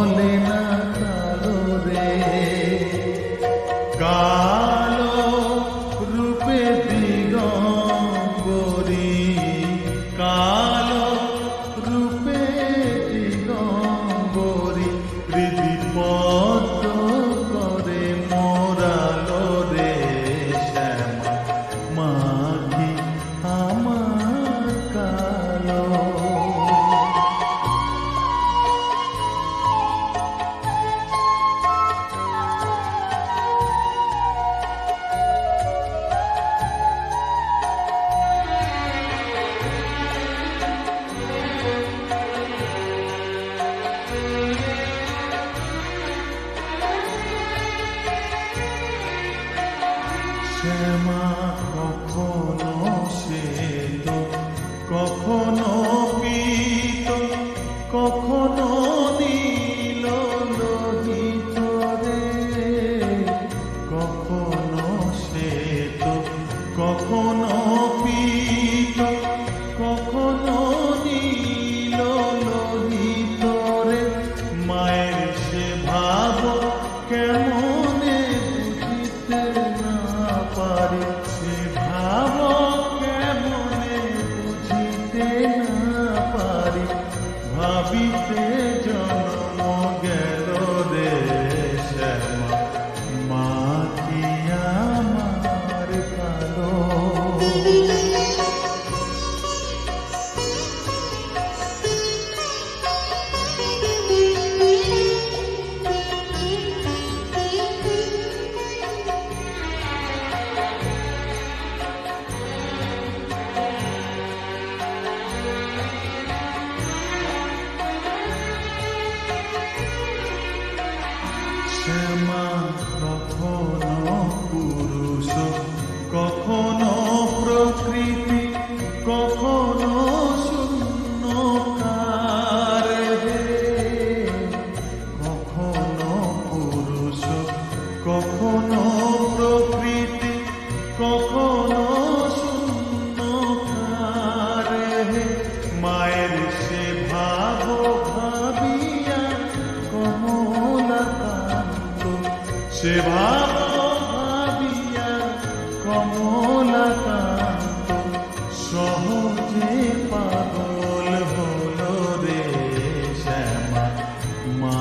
বলে না কালো রে, কালো রূপে দিগম্বরী, কালো রূপে দিগম্বরী, হৃদি পদ্ম করে মোরালো রে শ্যামা, মাঘি আমার কালো। শ্যামা কখনো শ্বেত, কখনো পীত, কখনো নীল লোহিত রে, কখনো শ্বেত, কখনো পীত, কখনো নীল লোহিত রে, মায়ের সে ভাব কেমনে বুঝিতে না পারি, সে ভাব কেমনে বুঝিতে না পারি, ভাবিতে জন্ম গেল রে শ্যামা, মা কি আমার কালো। শ্যামা কখনো পুরুষ, কখনো প্রকৃতি, কখনো শূন্যকার হে, কখনো পুরুষ, কখনো প্রকৃতি, কখনো শূন্যকার হে, মায়ের সে ভাব ভাবিয়া কমলাকান্ত, সে ভাব ভাবিয়া কমলাকান্ত, সহজে পাগল হলো রে শ্যামা, মা